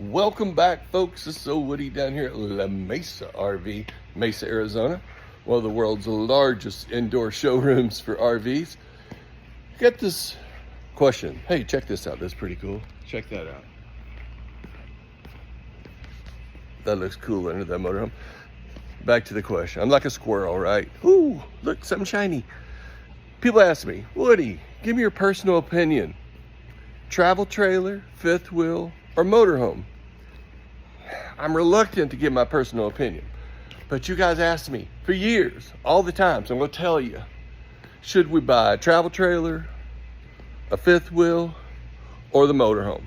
Welcome back, folks. This is so Woody down here at La Mesa RV, Mesa, Arizona, one of the world's largest indoor showrooms for RVs. Get this question. Hey, check this out. That's pretty cool. Check that out. That looks cool under that motorhome. Back to the question. I'm like a squirrel, right? Ooh, look, something shiny. People ask me, Woody, give me your personal opinion. Travel trailer, fifth wheel, or motorhome? I'm reluctant to give my personal opinion, but you guys asked me for years, all the time, so I'm going to tell you. Should we buy a travel trailer, a fifth wheel, or the motorhome?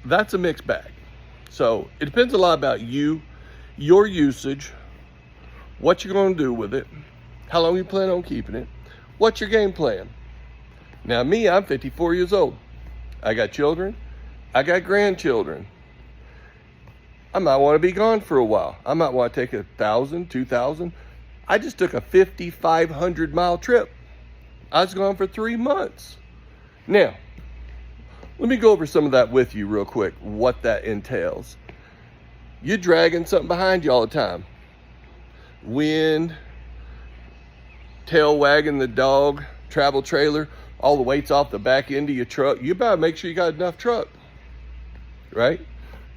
That's a mixed bag. So it depends a lot about you, your usage, what you're going to do with it, how long you plan on keeping it, what's your game plan. Now me, I'm 54 years old. I got children, I got grandchildren. I might want to be gone for a while. I might want to take 1,000, 2,000. I just took a 5,500 mile trip. I was gone for 3 months. Now, let me go over some of that with you real quick, what that entails. You're dragging something behind you all the time. Wind, tail wagging the dog, travel trailer, all the weight's off the back end of your truck. You better make sure you got enough truck, right?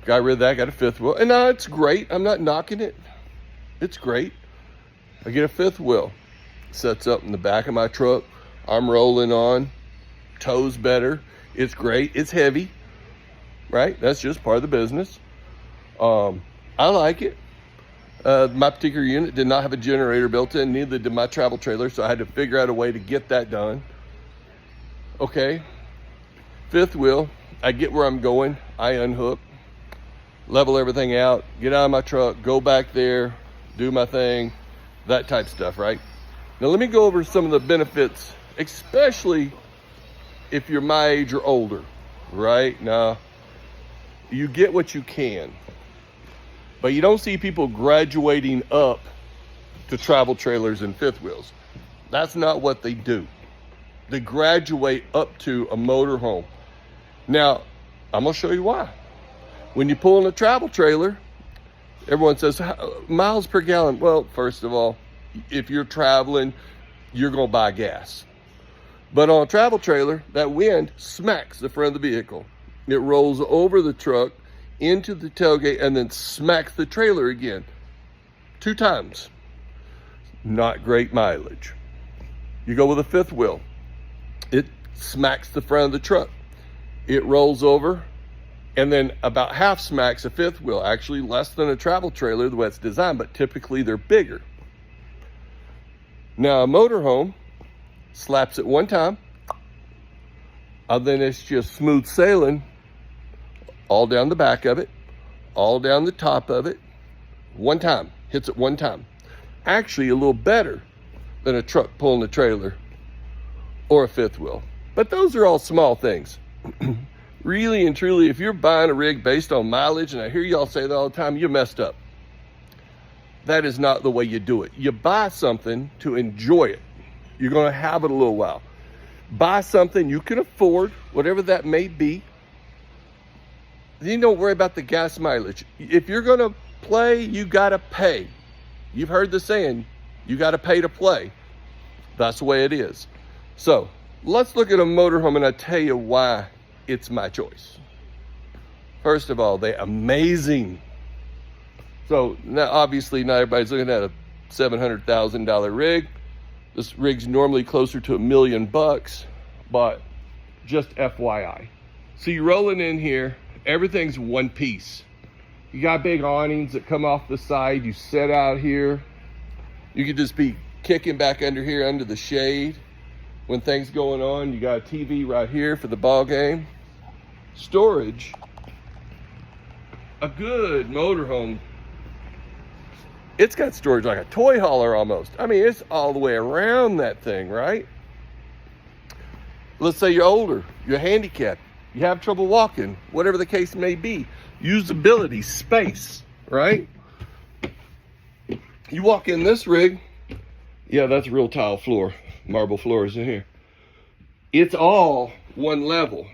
Got rid of that, got a fifth wheel. And it's great, I'm not knocking it. It's great. I get a fifth wheel. Sets up in the back of my truck. I'm rolling on, tows better. It's great, it's heavy, right? That's just part of the business. I like it. My particular unit did not have a generator built in, neither did my travel trailer, so I had to figure out a way to get that done. Okay, fifth wheel, I get where I'm going, I unhook, level everything out, get out of my truck, go back there, do my thing, that type of stuff, right? Now let me go over some of the benefits, especially if you're my age or older, right? Now, you get what you can, but you don't see people graduating up to travel trailers and fifth wheels. That's not what they do. They graduate up to a motorhome. Now, I'm gonna show you why. When you pull in a travel trailer, everyone says, miles per gallon. Well, first of all, if you're traveling, you're gonna buy gas. But on a travel trailer, that wind smacks the front of the vehicle. It rolls over the truck into the tailgate and then smacks the trailer again. 2 times. Not great mileage. You go with a fifth wheel. It smacks the front of the truck. It rolls over and then about half smacks a fifth wheel, actually less than a travel trailer the way it's designed, but typically they're bigger. Now a motorhome slaps it 1 time, and then it's just smooth sailing all down the back of it, all down the top of it, 1 time, hits it 1 time. Actually a little better than a truck pulling a trailer or a fifth wheel. But those are all small things. Really and truly, if you're buying a rig based on mileage, and I hear y'all say that all the time, you messed up. That is not the way you do it. You buy something to enjoy it. You're gonna have it a little while. Buy something you can afford, whatever that may be. Then you don't worry about the gas mileage. If you're gonna play, you gotta pay. You've heard the saying, you gotta pay to play. That's the way it is. So let's look at a motorhome and I'll tell you why it's my choice. First of all, they're amazing. So now obviously not everybody's looking at a $700,000 rig. This rig's normally closer to $1 million, but just FYI. So you're rolling in here, everything's one piece. You got big awnings that come off the side. You sit out here. You could just be kicking back under here under the shade. When things going on, you got a TV right here for the ball game. Storage. A good motorhome, it's got storage like a toy hauler almost. I mean, it's all the way around that thing, right? Let's say you're older, you're handicapped, you have trouble walking, whatever the case may be. Usability, space, right? You walk in this rig, yeah, that's real tile floor. Marble floors in here. It's all one level.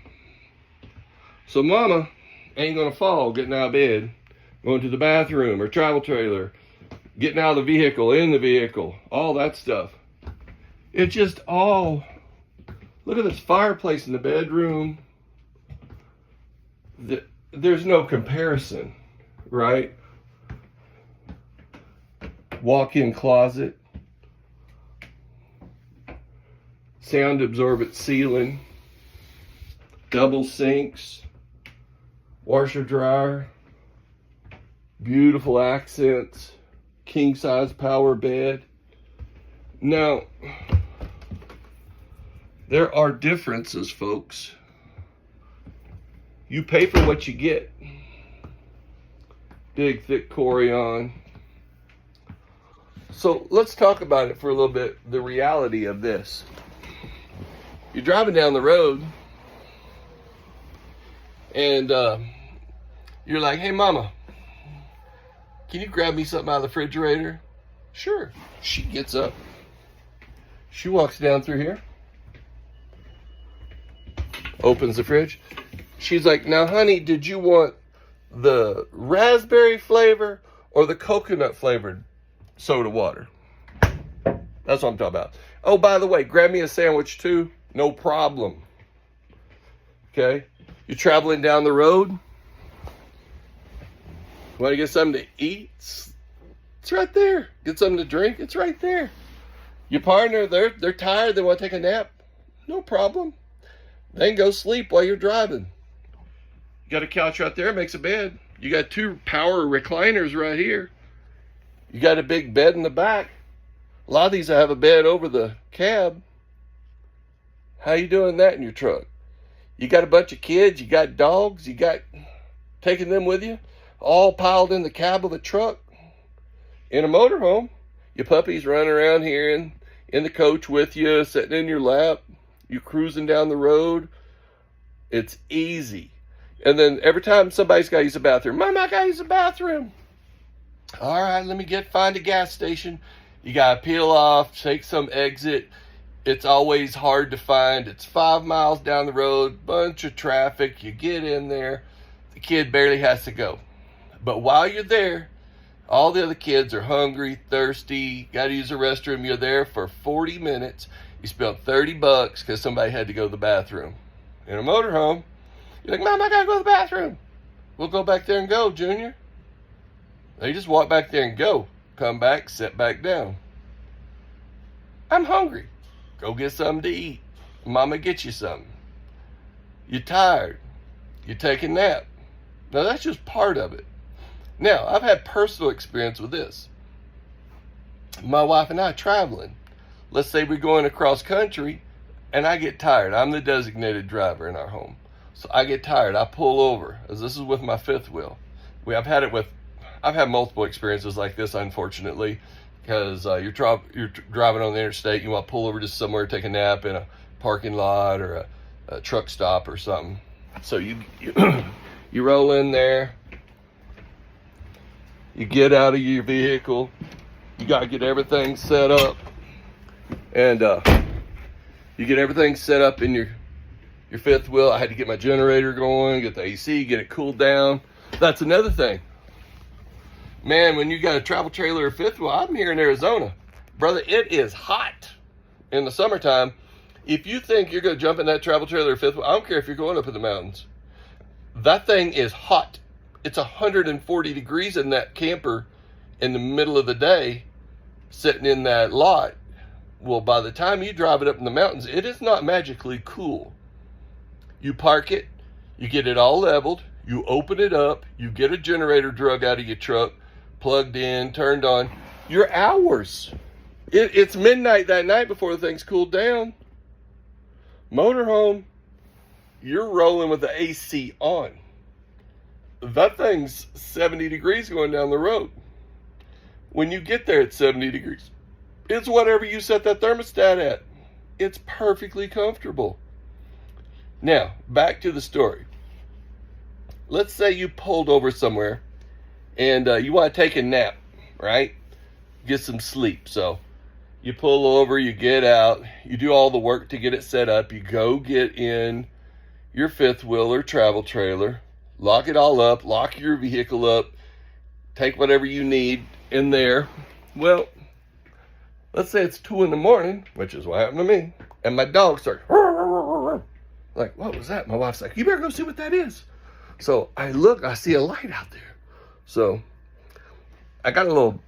So mama ain't gonna fall getting out of bed, going to the bathroom or travel trailer, getting out of the vehicle, in the vehicle, all that stuff. It's just all, look at this fireplace in the bedroom. There's no comparison, right? Walk-in closet, sound absorbent ceiling, double sinks, washer dryer, beautiful accents, king size power bed. Now, there are differences, folks. You pay for what you get. Big, thick Corian. So let's talk about it for a little bit, the reality of this. You're driving down the road and you're like, hey mama, can you grab me something out of the refrigerator? Sure. She gets up. She walks down through here. Opens the fridge. She's like, now honey, did you want the raspberry flavor or the coconut flavored soda water? That's what I'm talking about. Oh, by the way, grab me a sandwich too. No problem. Okay? You're traveling down the road. Want to get something to eat? It's right there. Get something to drink? It's right there. Your partner, they're tired. They want to take a nap? No problem. They can go sleep while you're driving. You got a couch right there, makes a bed. You got 2 power recliners right here. You got a big bed in the back. A lot of these have a bed over the cab. How you doing that in your truck? You got a bunch of kids, you got dogs, you got taking them with you, all piled in the cab of the truck. In a motorhome, your puppy's running around here in the coach with you, sitting in your lap. You cruising down the road. It's easy. And then every time somebody's got to use the bathroom, Mama, I got to use the bathroom. All right, let me find a gas station. You got to peel off, take some exit. It's always hard to find. It's 5 miles down the road, bunch of traffic. You get in there, the kid barely has to go. But while you're there, all the other kids are hungry, thirsty, got to use the restroom. You're there for 40 minutes. You spent $30 because somebody had to go to the bathroom. In a motorhome, you're like, Mom, I got to go to the bathroom. We'll go back there and go, Junior. They just walk back there and go. Come back, sit back down. I'm hungry. Go get something to eat. Mama get you something. You're tired. You take a nap. Now that's just part of it. Now, I've had personal experience with this. My wife and I traveling. Let's say we're going across country and I get tired. I'm the designated driver in our home. So I get tired. I pull over. As this is with my fifth wheel. I've had multiple experiences like this, unfortunately, because you're driving on the interstate. You want to pull over just somewhere, take a nap in a parking lot or a truck stop or something. So you roll in there. You get out of your vehicle. You got to get everything set up. And you get everything set up in your fifth wheel. I had to get my generator going, get the AC, get it cooled down. That's another thing. Man, when you got a travel trailer or fifth wheel, I'm here in Arizona. Brother, it is hot in the summertime. If you think you're going to jump in that travel trailer or fifth wheel, I don't care if you're going up in the mountains. That thing is hot. It's 140 degrees in that camper in the middle of the day, sitting in that lot. Well, by the time you drive it up in the mountains, it is not magically cool. You park it, you get it all leveled, you open it up, you get a generator drug out of your truck, plugged in, turned on. You're hours. It's midnight that night before the thing's cooled down. Motorhome, you're rolling with the AC on. That thing's 70 degrees going down the road. When you get there at 70 degrees, it's whatever you set that thermostat at. It's perfectly comfortable. Now, back to the story. Let's say you pulled over somewhere and you want to take a nap, right? Get some sleep. So you pull over, you get out, you do all the work to get it set up. You go get in your fifth wheel or travel trailer. lock it all up, lock your vehicle up, take whatever you need in there. Well, let's say it's 2 in the morning, which is what happened to me, and my dog starts like, what was that? My wife's like, you better go see what that is. So I look, I see a light out there. So I got a little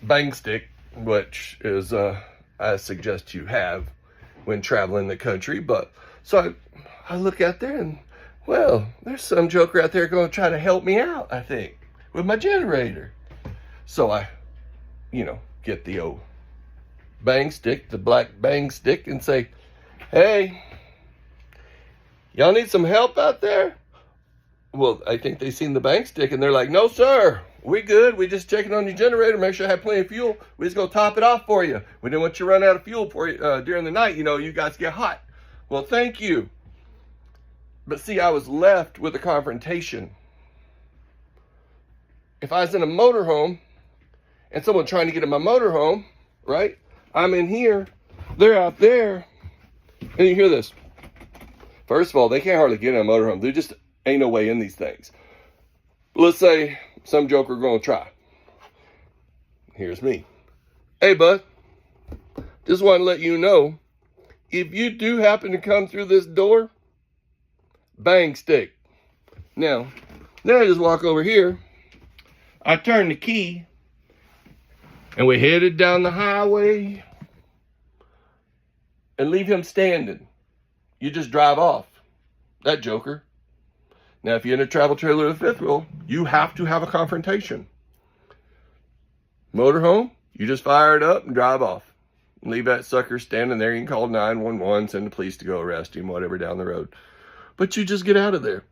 bang stick, which is I suggest you have when traveling the country. But so I look out there and, well, there's some joker out there going to try to help me out, I think, with my generator. So I, get the old bang stick, the black bang stick, and say, hey, y'all need some help out there? Well, I think they seen the bang stick and they're like, no, sir, we good. We just checking on your generator, make sure I have plenty of fuel. We just gonna top it off for you. We didn't want you to run out of fuel for you during the night. You guys get hot. Well, thank you. But see, I was left with a confrontation. If I was in a motorhome and someone trying to get in my motorhome, right? I'm in here, they're out there, and you hear this. First of all, they can't hardly get in a motorhome. There just ain't no way in these things. Let's say some joker gonna try. Here's me. Hey, bud, just want to let you know, if you do happen to come through this door, bang stick. Now I just walk over here. I turn the key, and we headed down the highway and leave him standing. You just drive off. That joker. Now, if you're in a travel trailer with a fifth wheel, you have to have a confrontation. Motorhome, you just fire it up and drive off. And leave that sucker standing there. You can call 911, send the police to go arrest him, whatever, down the road. But you just get out of there.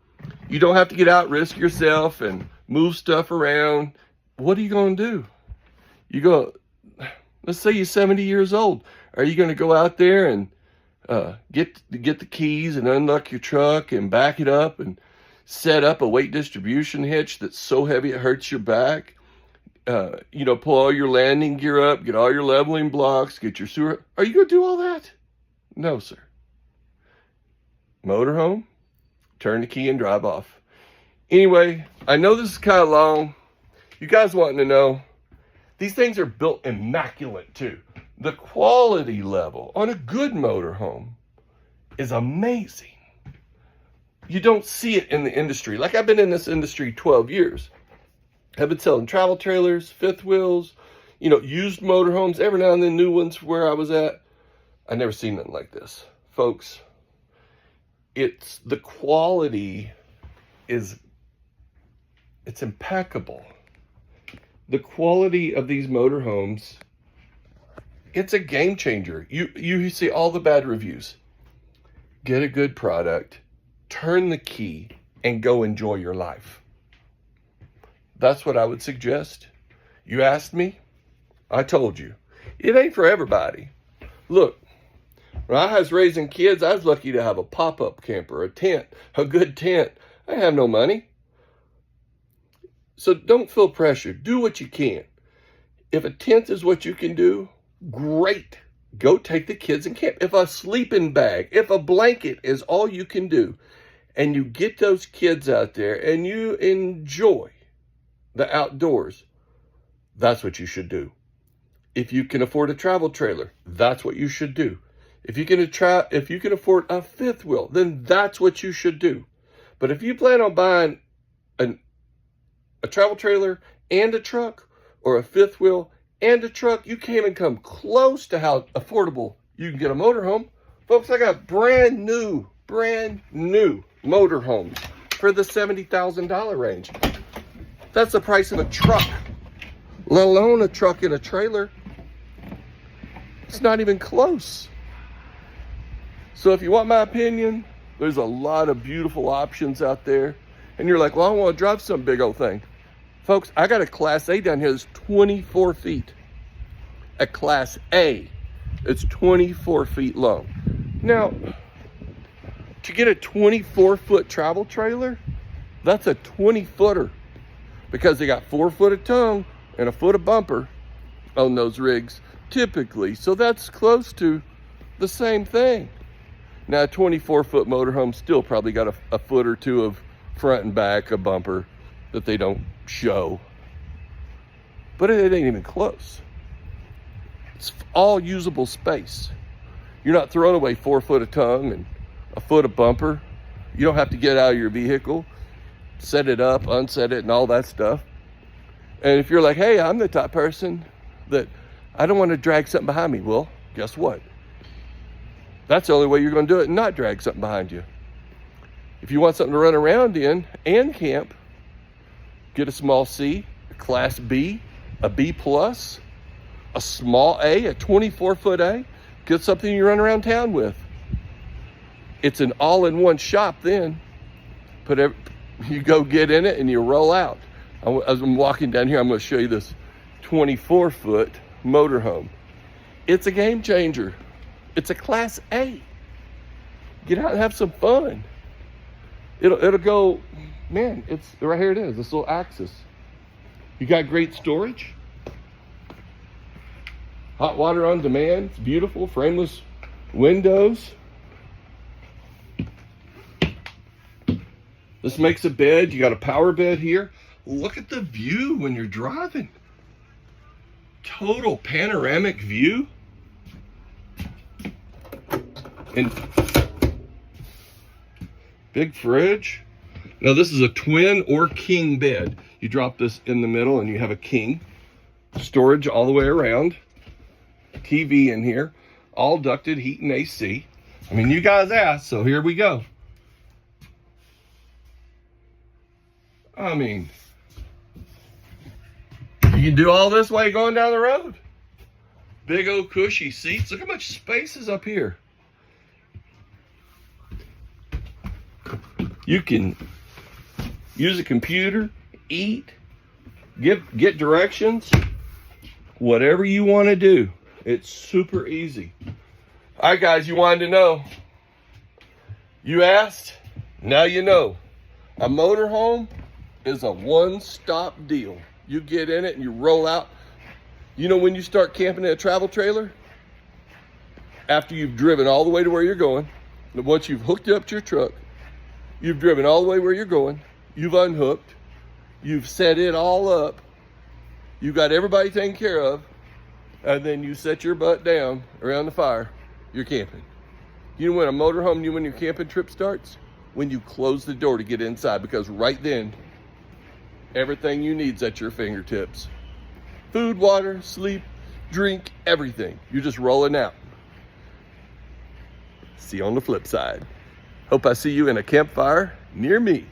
You don't have to get out, risk yourself, and move stuff around. What are you going to do? Let's say you're 70 years old. Are you going to go out there and get the keys and unlock your truck and back it up and set up a weight distribution hitch that's so heavy it hurts your back? Pull all your landing gear up, get all your leveling blocks, get your sewer. Are you going to do all that? No, sir. Motorhome, turn the key and drive off. Anyway, I know this is kind of long. You guys wanting to know, these things are built immaculate too. The quality level on a good motorhome is amazing. You don't see it in the industry. Like, I've been in this industry 12 years. I've been selling travel trailers, fifth wheels, used motorhomes, every now and then new ones where I was at. I never seen nothing like this. Folks, the quality it's impeccable. The quality of these motorhomes, it's a game changer. You see all the bad reviews. Get a good product, turn the key, and go enjoy your life. That's what I would suggest. You asked me, I told you. It ain't for everybody. Look, when I was raising kids, I was lucky to have a pop-up camper, a tent, a good tent. I didn't have no money. So don't feel pressure. Do what you can. If a tent is what you can do, great. Go take the kids and camp. If a sleeping bag, if a blanket is all you can do, and you get those kids out there and you enjoy the outdoors, that's what you should do. If you can afford a travel trailer, that's what you should do. If you can afford a fifth wheel, then that's what you should do. But if you plan on buying a travel trailer and a truck, or a fifth wheel and a truck, you can't even come close to how affordable you can get a motorhome. Folks, I got brand new motorhomes for the $70,000 range. That's the price of a truck, let alone a truck and a trailer. It's not even close. So if you want my opinion, there's a lot of beautiful options out there. And you're like, well, I want to drive some big old thing. Folks, I got a Class A down here that's 24 feet. A Class A. It's 24 feet long. Now, to get a 24-foot travel trailer, that's a 20-footer. Because they got 4 foot of tongue and a foot of bumper on those rigs, typically. So that's close to the same thing. Now, a 24-foot motorhome still probably got a foot or two of front and back, a bumper that they don't show. But it ain't even close. It's all usable space. You're not throwing away 4 foot of tongue and a foot of bumper. You don't have to get out of your vehicle, set it up, unset it, and all that stuff. And if you're like, hey, I'm the type of person that I don't want to drag something behind me. Well, guess what? That's the only way you're going to do it and not drag something behind you. If you want something to run around in and camp, get a small C, a class B, a B plus, a small A, a 24-foot A. Get something you run around town with. It's an all-in-one shop then. You go get in it and you roll out. As I'm walking down here, I'm going to show you this 24-foot motorhome. It's a game changer. It's a class A. Get out and have some fun. It'll go, man, it's right here it is, this little axis. You got great storage. Hot water on demand. It's beautiful, frameless windows. This makes a bed. You got a power bed here. Look at the view when you're driving. Total panoramic view. And big fridge. Now this is a twin or king bed. You drop this in the middle and you have a king. Storage all the way around. TV in here. All ducted heat and AC. I mean, you guys asked, so here we go. I mean, you can do all this while you're going down the road. Big old cushy seats. Look how much space is up here. You can use a computer, eat, get directions, whatever you want to do. It's super easy. All right, guys, you wanted to know. You asked, now you know. A motorhome is a one-stop deal. You get in it and you roll out. You know when you start camping in a travel trailer? After you've driven all the way to where you're going, once you've hooked up to your truck, you've driven all the way where you're going, you've unhooked, you've set it all up, you've got everybody taken care of, and then you set your butt down around the fire, you're camping. You know when a motorhome, when your camping trip starts? When you close the door to get inside, because right then, everything you need's at your fingertips. Food, water, sleep, drink, everything. You're just rolling out. See you on the flip side. Hope I see you in a campfire near me.